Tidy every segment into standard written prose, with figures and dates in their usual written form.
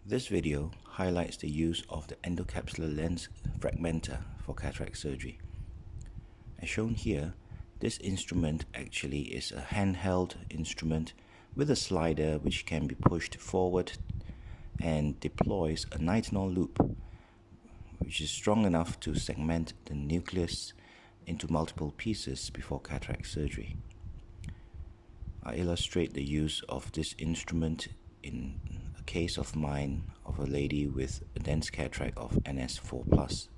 This video highlights the use of the endocapsular lens fragmenter for cataract surgery. As shown here, this instrument actually is a handheld instrument with a slider which can be pushed forward and deploys a nitinol loop which is strong enough to segment the nucleus into multiple pieces before cataract surgery. I illustrate the use of this instrument in a case of mine of a lady with a dense cataract of NS4+.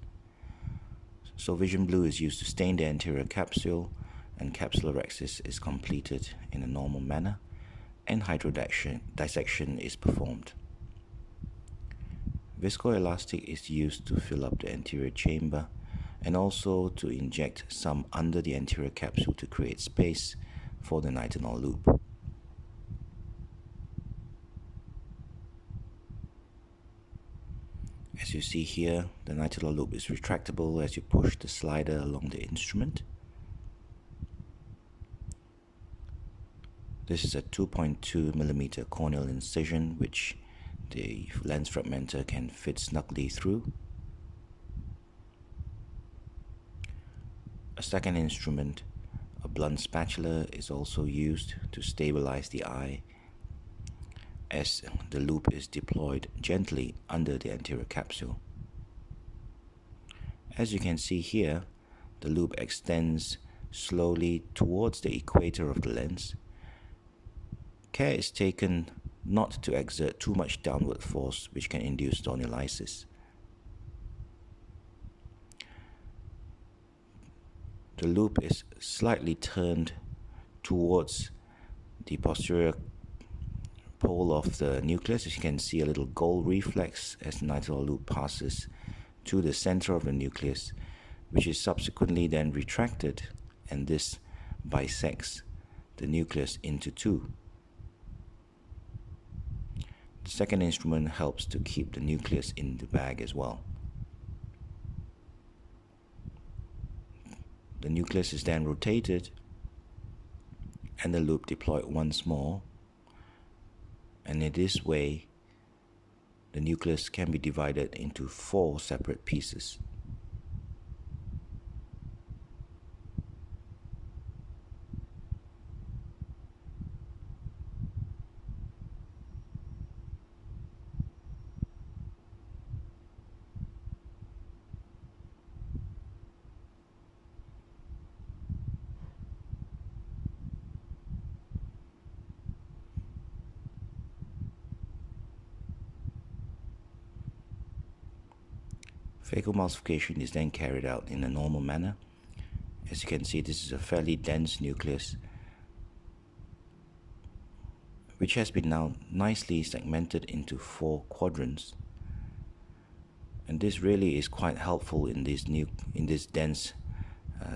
So vision blue is used to stain the anterior capsule, and capsulorhexis is completed in a normal manner, and hydrodissection is performed. Viscoelastic is used to fill up the anterior chamber and also to inject some under the anterior capsule to create space for the nitinol loop. As you see here, the nitinol loop is retractable as you push the slider along the instrument. This is a 2.2mm corneal incision which the lens fragmenter can fit snugly through. A second instrument, a blunt spatula, is also used to stabilize the eye as the loop is deployed gently under the anterior capsule. As you can see here, the loop extends slowly towards the equator of the lens. Care is taken not to exert too much downward force which can induce zonulisis. The loop is slightly turned towards the posterior pole of the nucleus. As you can see, a little gold reflex as the nitinol loop passes to the center of the nucleus, which is subsequently then retracted, and this bisects the nucleus into two. The second instrument helps to keep the nucleus in the bag as well. The nucleus is then rotated and the loop deployed once more, and in this way the nucleus can be divided into 4 separate pieces. Phacoemulsification is then carried out in a normal manner. As you can see, this is a fairly dense nucleus which has been now nicely segmented into 4 quadrants, and this really is quite helpful in this dense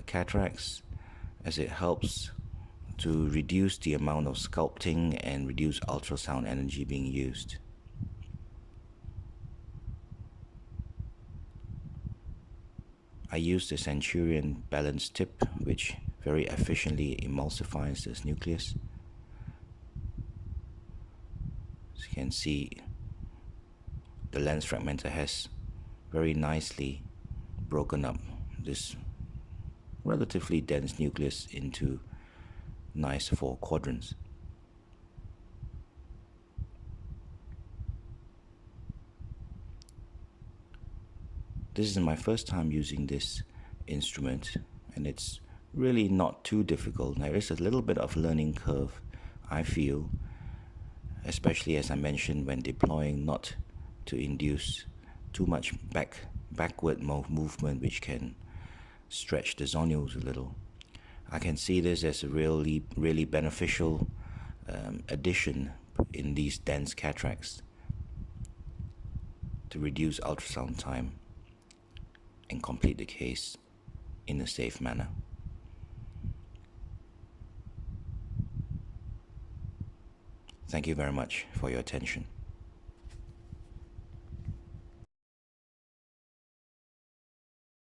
cataracts, as it helps to reduce the amount of sculpting and reduce ultrasound energy being used. I use the Centurion balance tip which very efficiently emulsifies this nucleus. As you can see, the lens fragmenter has very nicely broken up this relatively dense nucleus into nice 4 quadrants. This is my first time using this instrument, and it's really not too difficult. There is a little bit of learning curve, I feel, especially as I mentioned when deploying, not to induce too much backward movement which can stretch the zonules a little. I can see this as a really beneficial addition in these dense cataracts to reduce ultrasound time and complete the case in a safe manner. Thank you very much for your attention.